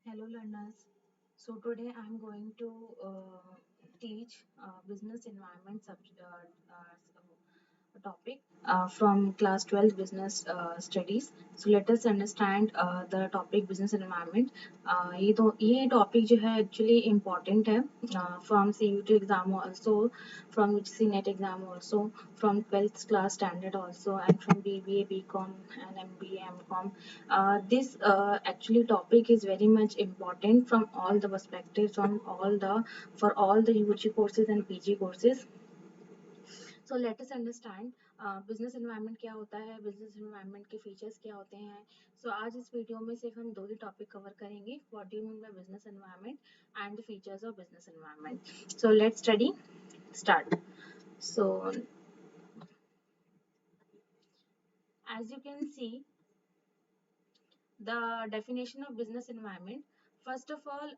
Hello learners. So today I'm going to teach business environment topic from class 12 business studies. So let us understand the topic business environment. ये topic जो है actually important है from CUT exam also from UGC net exam also from 12th class standard also and from BBA BCom and MBA MCom. This actually topic is very much important from all the perspectives on all the for all the UG courses and PG courses. So let us understand business environment क्या होता है, business environment के features क्या होते हैं. सो आज इस video में सिर्फ हम दो ही टॉपिक कवर करेंगे, what do you mean by business environment and the features of business environment. So let's study start. So as you can see the definition of business environment, first of all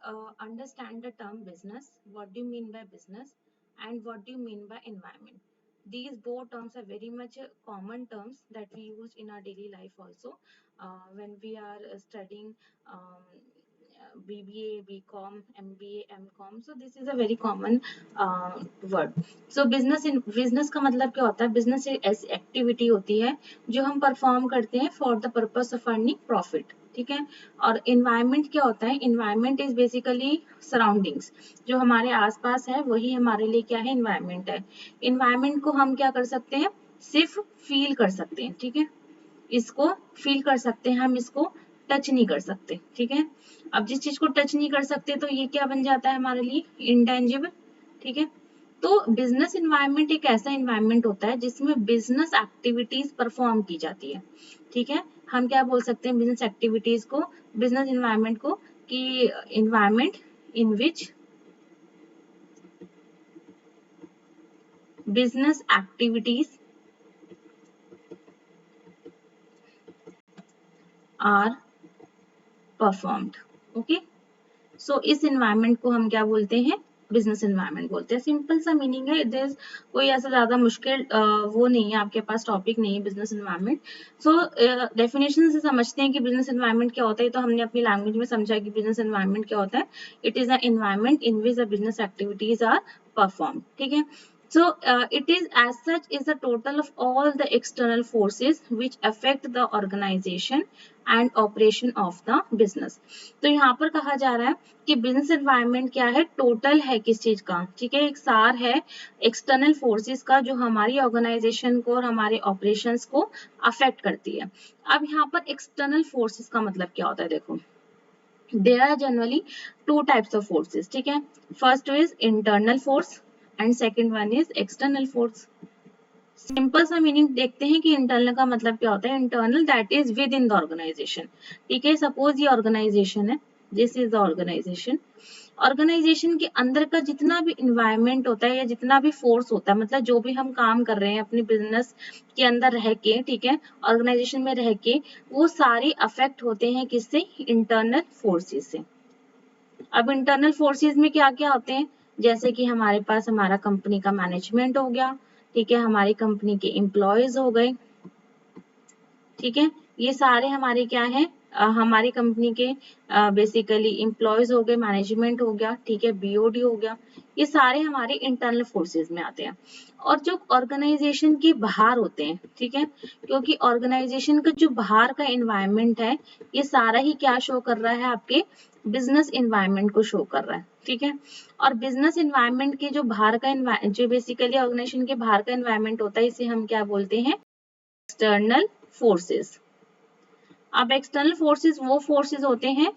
understand the term business, what do you mean by business and what do you mean by environment. These both terms are very much common terms that we use in our daily life also when we are studying BBA, BCom, MBA, MCom. So this is a very common word. So business का मतलब क्या होता है? Business एक ऐसी activity होती है जो हम परफॉर्म करते हैं for the purpose of earning profit. ठीक है. और इन्वायरमेंट क्या होता है? इन्वायरमेंट इज बेसिकली सराउंडिंग्स, जो हमारे आसपास है वही हमारे लिए क्या है? इन्वायरमेंट है. इन्वायरमेंट को हम क्या कर सकते हैं? सिर्फ फील कर सकते हैं. ठीक है. इसको फील कर सकते हैं, हम इसको टच नहीं कर सकते. ठीक है. अब जिस चीज को टच नहीं कर सकते तो ये क्या बन जाता है हमारे लिए? इंटेंजिबल. ठीक है. तो बिजनेस इन्वायरमेंट एक ऐसा इन्वायरमेंट होता है जिसमें बिजनेस एक्टिविटीज परफॉर्म की जाती है. ठीक है. हम क्या बोल सकते हैं बिजनेस एक्टिविटीज को, बिजनेस इन्वायरमेंट को, कि environment in which business activities are performed. Okay. So इस इन्वायरमेंट को हम क्या बोलते हैं? बिजनेस इन्वायरमेंट बोलते हैं. सिंपल सा मीनिंग है. दिस कोई ऐसा ज्यादा मुश्किल वो नहीं है, आपके पास टॉपिक नहीं है बिजनेस इन्वायरमेंट. सो डेफिनेशन से समझते हैं कि बिजनेस इन्वायरमेंट क्या होता है. तो हमने अपनी लैंग्वेज में समझा कि बिजनेस इन्वायरमेंट क्या होता है. It is a environment in which the business activities are perform. ठीक है. So it is as such is the total of all the external forces which affect the organization and operation of the business. तो यहाँ पर कहा जा रहा है कि बिजनेस एनवायरनमेंट क्या है? टोटल है किस चीज का? ठीक है. एक सार है एक्सटर्नल फोर्सेस का जो हमारी ऑर्गेनाइजेशन को और हमारे ऑपरेशंस को अफेक्ट करती है. अब यहाँ पर एक्सटर्नल फोर्सेस का मतलब क्या होता है? देखो, there are generally two types of forces. ठीक है. first is internal force and second one is external force. Simple सा मीनिंग देखते हैं कि इंटरनल का मतलब क्या होता है. Internal that is within the organization. ठीक है. सपोज ये ऑर्गेनाइजेशन है, this is the organization. Organization के अंदर का जितना भी इन्वायरमेंट होता है या जितना भी फोर्स होता है, मतलब जो भी हम काम कर रहे हैं अपने बिजनेस के अंदर रह के, ठीक है, ऑर्गेनाइजेशन में रह के, वो सारे अफेक्ट होते हैं किससे? इंटरनल फोर्सेस से. अब इंटरनल फोर्सेस में क्या क्या होते हैं? जैसे कि हमारे पास हमारा कंपनी का मैनेजमेंट हो गया. ठीक है. हमारी कंपनी के एम्प्लॉयज हो गए. ठीक है. ये सारे हमारे क्या है? हमारी कंपनी के बेसिकली एम्प्लॉयज हो गए, मैनेजमेंट हो गया. ठीक है. BOD हो गया. ये सारे हमारे इंटरनल फोर्सेस में आते हैं. और जो ऑर्गेनाइजेशन के बाहर होते हैं, ठीक है, क्योंकि ऑर्गेनाइजेशन का जो बाहर का एनवायरनमेंट है ये सारा ही क्या शो कर रहा है? आपके बिजनेस एनवायरनमेंट को शो कर रहा है. ठीक है. और बिजनेस एनवायरनमेंट के जो बाहर का जो बेसिकली ऑर्गेनाइजेशन के बाहर का एनवायरनमेंट होता है इसे हम क्या बोलते हैं? External forces. अब एक्सटर्नल फोर्सेस वो फोर्सेस होते हैं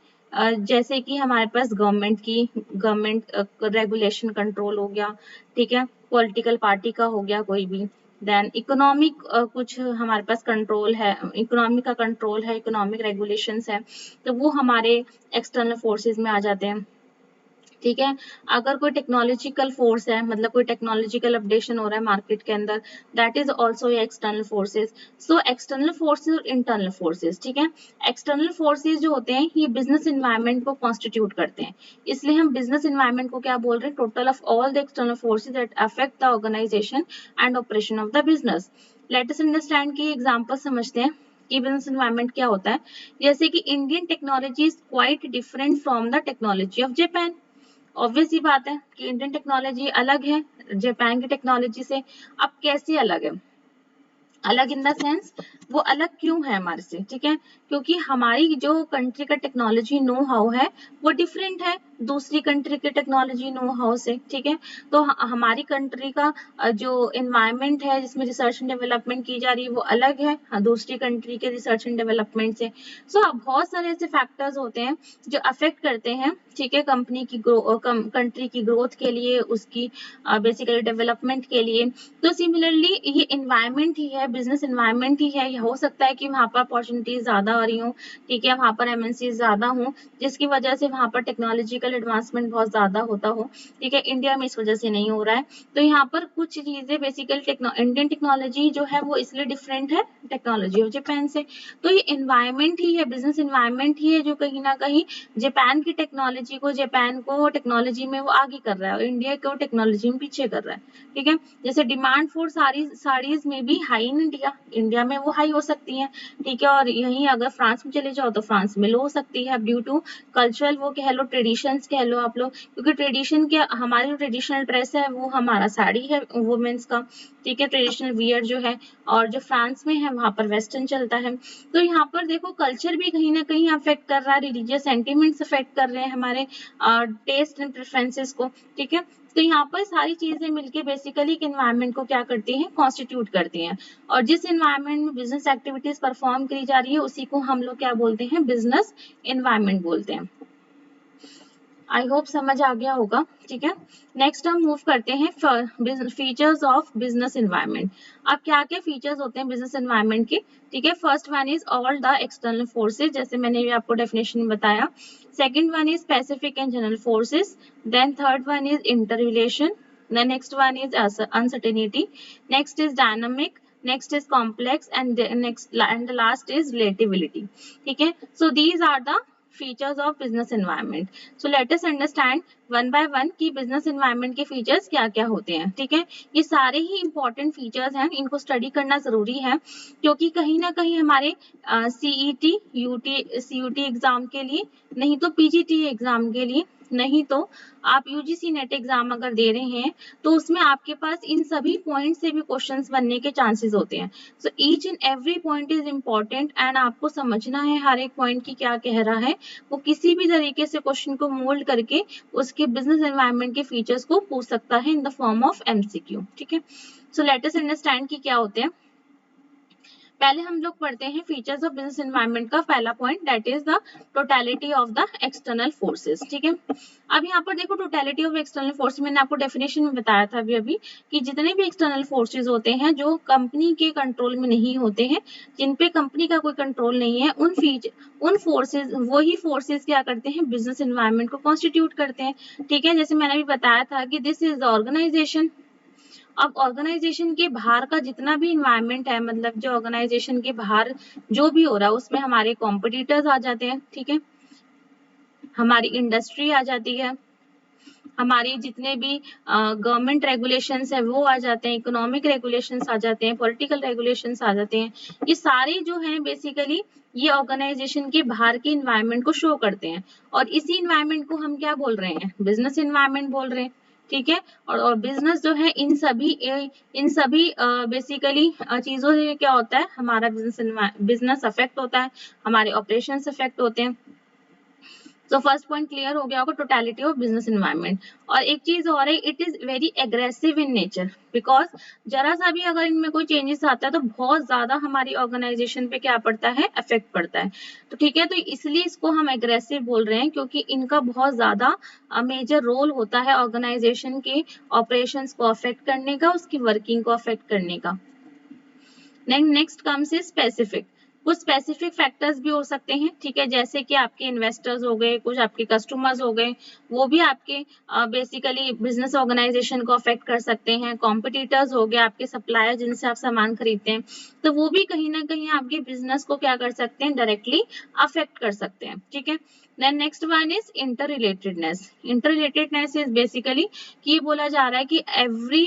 जैसे कि हमारे पास गवर्नमेंट रेगुलेशन कंट्रोल हो गया. ठीक है. पॉलिटिकल पार्टी का हो गया कोई भी. देन इकोनॉमिक कुछ हमारे पास कंट्रोल है, इकोनॉमिक का कंट्रोल है, इकोनॉमिक रेगुलेशंस है, तो वो हमारे एक्सटर्नल फोर्सेस में आ जाते हैं. ठीक है. अगर कोई टेक्नोलॉजिकल फोर्स है, मतलब कोई टेक्नोलॉजिकल अपडेशन हो रहा है मार्केट के अंदर, that is also external forces. So external forces और इंटरनल फोर्सेज. ठीक है. एक्सटर्नल फोर्सेज जो होते हैं ये बिजनेस इन्वायरमेंट को कॉन्स्टिट्यूट करते हैं. इसलिए हम बिजनेस इन्वायरमेंट को क्या बोल रहे हैं? Total of all the external forces that affect the organization and operation of the business. Let us understand की एग्जांपल समझते हैं. कि बिजनेस एनवायरनमेंट क्या होता है, जैसे कि Indian technology is quite different from the technology of Japan. Obvious ही बात है कि इंडियन टेक्नोलॉजी अलग है जापान की टेक्नोलॉजी से। अब कैसे अलग है, अलग इन द सेंस वो अलग क्यों है हमारे से, ठीक है, क्योंकि हमारी जो कंट्री का टेक्नोलॉजी नो हाउ है वो डिफरेंट है दूसरी कंट्री के टेक्नोलॉजी नो हाउ से, ठीक है। तो हमारी कंट्री का जो एनवायरनमेंट है जिसमें रिसर्च एंड डेवलपमेंट की जा रही है वो अलग है दूसरी कंट्री के रिसर्च एंड डेवलपमेंट से। सो बहुत सारे ऐसे फैक्टर्स होते हैं जो अफेक्ट करते हैं, ठीक है, कंपनी की कंट्री की ग्रोथ के लिए, उसकी बेसिकली डेवलपमेंट के लिए। तो सिमिलरली ये एनवायरनमेंट ही है, बिजनेस एनवायरनमेंट ही है। हो सकता है कि वहाँ पर अपॉर्चुनिटीज ज्यादा आ रही हो, ठीक है, वहाँ पर एमएनसी ज्यादा हो जिसकी वजह से वहाँ पर टेक्नोलॉजिकल एडवांसमेंट बहुत ज्यादा होता हो, ठीक है, इंडिया में इस वजह से नहीं हो रहा है। तो यहाँ पर कुछ चीजें बेसिकली इंडियन टेक्नोलॉजी जो है वो इसलिए डिफरेंट है टेक्नोलॉजी ऑफ जापान से। तो ये एनवायरनमेंट ही है, बिजनेस एनवायरनमेंट ही है जो कहीं ना कहीं जापान की टेक्नोलॉजी को, जापान को टेक्नोलॉजी में वो आगे कर रहा है और इंडिया को टेक्नोलॉजी में पीछे कर रहा है, ठीक है। जैसे डिमांड फॉर साड़ीज में भी हाई इन इंडिया में वो हाई हो सकती है, ठीक है, और यहीं अगर फ्रांस में चले जाओ तो फ्रांस में लो हो सकती है, ड्यू टू कल्चरल वो कह लो, ट्रेडिशंस कह लो आप लोग, क्योंकि ट्रेडिशन के हमारी जो ट्रेडिशनल ड्रेस है वो हमारा साड़ी है वुमेन्स का, ठीक है, ट्रेडिशनल वियर जो है, और जो फ्रांस में है वहां पर वेस्टर्न चलता है। तो यहाँ पर देखो कल्चर भी कहीं ना कहीं अफेक्ट कर रहा है, रिलीजियस सेंटिमेंट्स अफेक्ट कर रहे हैं हमारे टेस्ट एंड प्रेफरेंसेस को, ठीक है। तो यहाँ पर सारी चीजें मिलके बेसिकली एक एनवायरनमेंट को क्या करती हैं, कॉन्स्टिट्यूट करती हैं, और जिस एनवायरनमेंट में बिजनेस एक्टिविटीज परफॉर्म करी जा रही है उसी को हम लोग क्या बोलते हैं, बिजनेस एनवायरनमेंट बोलते हैं। आई होप समझ आ गया होगा, ठीक है। नेक्स्ट हम मूव करते हैं फीचर्स ऑफ बिजनेस एनवायरनमेंट। अब क्या क्या फीचर्स होते हैं बिजनेस एनवायरनमेंट के, ठीक है। First one is all the external forces, जैसे मैंने भी आपको डेफिनेशन में बताया। Second one is specific and general forces. Then third one is interrelation. Then next one is uncertainty. Next is dynamic. Next is complex and next and last is relativity, ठीक है। So these are the features of business environment. So let us understand one by one कि business environment के features क्या क्या होते हैं, ठीक है। ये सारे ही इंपॉर्टेंट फीचर्स हैं, इनको स्टडी करना जरूरी है, क्योंकि कहीं ना कहीं हमारे सीईटी यूटी एग्जाम के लिए, नहीं तो पीजीटी एग्जाम के लिए, नहीं तो आप यूजीसी नेट एग्जाम अगर दे रहे हैं तो उसमें आपके पास इन सभी पॉइंट से भी क्वेश्चंस बनने के चांसेस होते हैं। So each and every point is important and आपको समझना है हर एक पॉइंट की क्या कह रहा है, वो किसी भी तरीके से क्वेश्चन को मोल्ड करके उसके बिजनेस एनवायरनमेंट के फीचर्स को पूछ सकता है in the form of MCQ, ठीक है। सो लेट अस अंडरस्टैंड कि क्या होते हैं। पहले हम लोग पढ़ते हैं फीचर्स ऑफ बिजनेस एनवायरनमेंट का पहला point, that is the totality of the external forces, ठीक है। अब यहाँ पर देखो टोटलिटी ऑफ एक्सटर्नल फोर्स, मैंने आपको डेफिनेशन में बताया था अभी कि जितने भी एक्सटर्नल फोर्सेस होते हैं जो कंपनी के कंट्रोल में नहीं होते हैं, जिन पे कंपनी का कोई कंट्रोल नहीं है, उन फोर्सेज, वही फोर्सेज क्या करते हैं, बिजनेस एनवायरनमेंट को कॉन्स्टिट्यूट करते हैं, ठीक है। जैसे मैंने अभी बताया था कि दिस इज द ऑर्गेनाइजेशन। अब ऑर्गेनाइजेशन के बाहर का जितना भी इन्वायरमेंट है, मतलब जो ऑर्गेनाइजेशन के बाहर जो भी हो रहा है उसमें हमारे कॉम्पिटिटर्स आ जाते हैं, ठीक है, हमारी इंडस्ट्री आ जाती है, हमारी जितने भी गवर्नमेंट रेगुलेशंस है वो आ जाते हैं, इकोनॉमिक रेगुलेशंस आ जाते हैं, पॉलिटिकल रेगुलेशंस आ जाते हैं। ये सारे जो हैं बेसिकली ये ऑर्गेनाइजेशन के बाहर के इन्वायरमेंट को शो करते हैं, और इसी इन्वायरमेंट को हम क्या बोल रहे हैं, बिजनेस इन्वायरमेंट बोल रहे हैं, ठीक है। और बिजनेस जो है इन सभी बेसिकली चीजों से क्या होता है, हमारा बिजनेस अफेक्ट होता है, हमारे ऑपरेशंस अफेक्ट होते हैं। तो फर्स्ट पॉइंट क्लियर हो गया होगा, टोटलिटी ऑफ बिजनेस एनवायरनमेंट। और एक चीज और है, it is very aggressive in nature, because जरा सा भी अगर इनमें कोई चेंजेस आता है तो बहुत ज्यादा हमारी ऑर्गेनाइजेशन पे क्या पड़ता है, इफेक्ट पड़ता है। तो ठीक है, तो इसलिए इसको हम एग्रेसिव बोल रहे हैं, क्योंकि इनका बहुत ज्यादा मेजर रोल होता है ऑर्गेनाइजेशन के ऑपरेशंस को अफेक्ट करने का, उसकी वर्किंग को अफेक्ट करने का। Next comes is specific. कुछ स्पेसिफिक फैक्टर्स भी हो सकते हैं, ठीक है, जैसे कि आपके इन्वेस्टर्स हो गए, कुछ आपके कस्टमर्स हो गए, वो भी आपके बेसिकली बिजनेस ऑर्गेनाइजेशन को अफेक्ट कर सकते हैं। कॉम्पिटिटर्स हो गए, आपके सप्लायर जिनसे आप सामान खरीदते हैं, तो वो भी कहीं ना कहीं आपके बिजनेस को क्या कर सकते हैं, डायरेक्टली अफेक्ट कर सकते हैं, ठीक है। Then next one is interrelatedness. Interrelatedness is basically कि ये बोला जा रहा है कि एवरी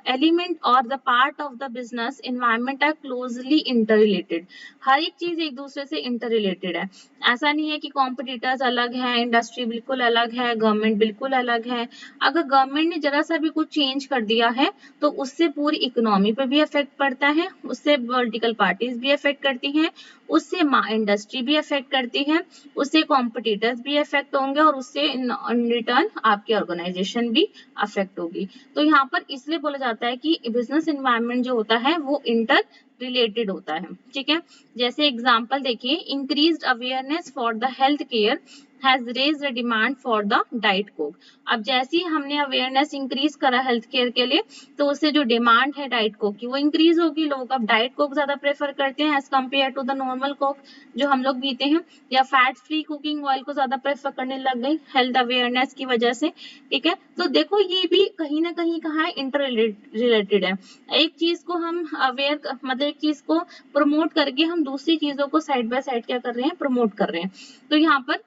एलिमेंट और the part of the business environment are closely interrelated. हर एक चीज एक दूसरे से इंटररिलेटेड है। ऐसा नहीं है कि कॉम्पिटिटर्स अलग है, इंडस्ट्री बिल्कुल अलग है, गवर्नमेंट बिल्कुल अलग है। अगर गवर्नमेंट ने जरा सा भी कुछ चेंज कर दिया है तो उससे पूरी इकोनॉमी पे भी इफेक्ट पड़ता है, उससे पॉलिटिकल पार्टीज भी इफेक्ट करती हैं, उससे इंडस्ट्री भी इफेक्ट करती है, उससे कॉम्पिटिटर्स भी इफेक्ट होंगे और उससे इन रिटर्न आपकी ऑर्गेनाइजेशन भी अफेक्ट होगी। तो यहाँ पर इसलिए बोला जाता है कि बिजनेस एनवायरनमेंट जो होता है वो इंटर रिलेटेड होता है। ठीक है, जैसे एग्जांपल देखिए, increased awareness for the health care has raised the demand for the diet Coke. अब जैसे ही हमने अवेयरनेस इंक्रीज करा हेल्थ केयर के लिए, तो उससे जो डिमांड है डाइट कोक की वो इंक्रीज होगी। लोग अब डाइट कोक ज्यादा प्रेफर करते हैं as compare to the normal coke जो हम लोग पीते हैं, या फैट फ्री कुकिंग ऑयल को ज्यादा प्रेफर करने लग गई हेल्थ अवेयरनेस की वजह से। ठीक है, तो देखो ये भी कहीं ना कहीं कहाँ इंटर रिलेटेड है। एक चीज को हम अवेयर मतलब एक चीज को प्रमोट करके हम दूसरी चीजों को साइड बाय साइड क्या कर रहे हैं, प्रमोट कर रहे हैं। तो यहाँ पर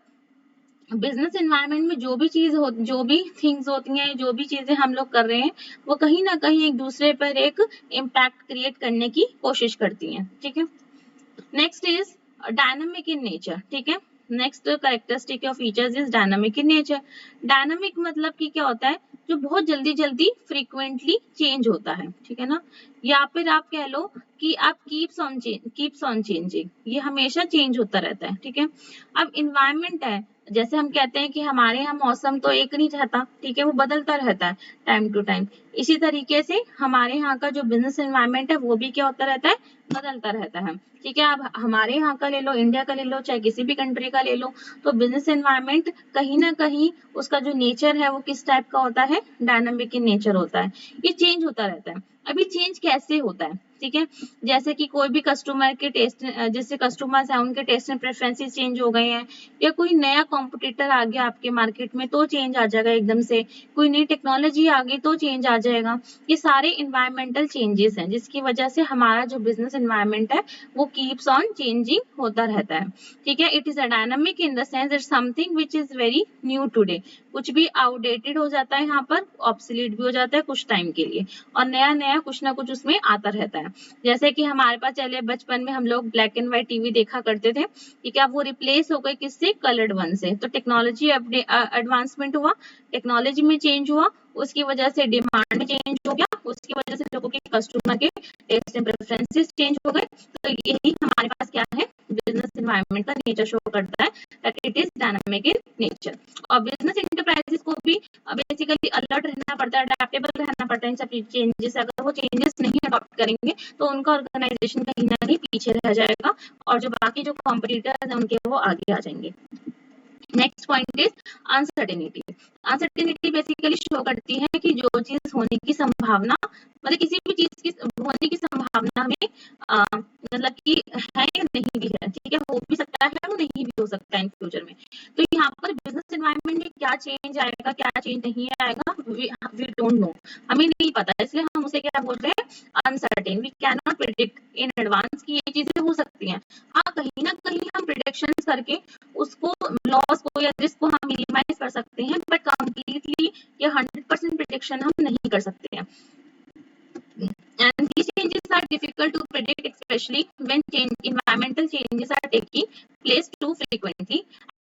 बिजनेस एनवायरनमेंट में जो भी चीज हो, जो भी थिंग्स होती हैं, जो भी चीजें हम लोग कर रहे हैं, वो कहीं ना कहीं एक दूसरे पर एक इम्पैक्ट क्रिएट करने की कोशिश करती हैं। ठीक है, next is dynamic in nature. ठीक है, next characteristic of features is dynamic in nature. Dynamic मतलब कि क्या होता है, जो बहुत जल्दी जल्दी फ्रीक्वेंटली चेंज होता है। ठीक है ना, या फिर आप कह लो कि आप कीप्स ऑन चेंजिंग, ये हमेशा चेंज होता रहता है। ठीक है, अब इन्वायरमेंट है, जैसे हम कहते हैं कि हमारे यहाँ मौसम तो एक नहीं रहता, ठीक है, वो बदलता रहता है टाइम टू टाइम। इसी तरीके से हमारे यहाँ का जो बिजनेस एनवायरनमेंट है वो भी क्या होता रहता है, बदलता रहता है। ठीक है, अब हमारे यहाँ का ले लो, इंडिया का ले लो, चाहे किसी भी कंट्री का ले लो, तो बिजनेस एनवायरनमेंट कहीं ना कहीं उसका जो नेचर है वो किस टाइप का होता है, डायनामिक इन नेचर होता है। ये चेंज होता रहता है। अभी चेंज कैसे होता है, ठीक है, जैसे कि कोई भी कस्टमर के टेस्ट, जैसे कस्टमर्स हैं उनके टेस्ट एंड प्रेफरेंसेस चेंज हो गए हैं, या कोई नया कॉम्पिटिटर आ गया आपके मार्केट में तो चेंज आ जाएगा एकदम से, कोई नई टेक्नोलॉजी आ गई तो चेंज आ जाएगा। ये सारे इन्वायरमेंटल चेंजेस हैं जिसकी वजह से हमारा जो बिजनेस एनवायरनमेंट है वो कीप्स ऑन चेंजिंग होता रहता है। ठीक है, it is a dynamic in the sense it something which is very new today. कुछ भी आउटडेटेड हो जाता है यहाँ पर, ऑब्सोलीट भी हो जाता है कुछ टाइम के लिए, और नया नया कुछ ना कुछ उसमें आता रहता है। जैसे कि हमारे पास चले बचपन में हम लोग ब्लैक एंड व्हाइट टीवी देखा करते थे, ठीक है, अब वो रिप्लेस हो गए किससे, कलर्ड वन से। तो टेक्नोलॉजी एडवांसमेंट हुआ, टेक्नोलॉजी में चेंज हुआ, उसकी वजह से डिमांड में चेंज हो गया, उसकी वजह से लोगों के कस्टमर के टेस्ट एंड प्रेफरेंसेस चेंज हो गए। तो यही हमारे पास क्या है, बिजनेस एनवायरनमेंट का नेचर शो करता है that it is dynamic in nature. और बिजनेस इंटरप्राइजेस को भी बेसिकली अलर्ट रहना पड़ता है, अडेप्टेबल रहना पड़ता है इन सब चेंजेस। अगर वो चेंजेस नहीं अडॉप्ट करेंगे तो उनका ऑर्गेनाइजेशन कहीं ना कहीं पीछे रह जाएगा, और जो बाकी जो कॉम्पिटिटर्स हैं उनके वो आगे आ जाएंगे। Next point is uncertainty. Uncertainty basically show करती है कि जो चीज होने की संभावना, मतलब किसी भी चीज की होने की संभावना में मतलब कि है या नहीं भी है। ठीक है, हो भी सकता है, वो नहीं भी हो सकता है इन फ्यूचर में। तो यहाँ पर बिजनेस एनवायरनमेंट में क्या चेंज आएगा, क्या चेंज नहीं आएगा, वी डोंट नो, हमें नहीं पता, इसलिए हम उसे क्या बोल रहे हैं, uncertain. We can not predict in advance की ये चीजें हो सकती हैं। हाँ, कहीं ना कहीं हम प्रिडिक्शन करके उसको, लॉस को या रिस्क को हम मिनिमाइज कर सकते हैं, बट कंप्लीटली या 100% प्रिडिक्शन हम नहीं कर सकते हैं। And these changes are difficult to predict, especially when environmental changes are taking place too frequently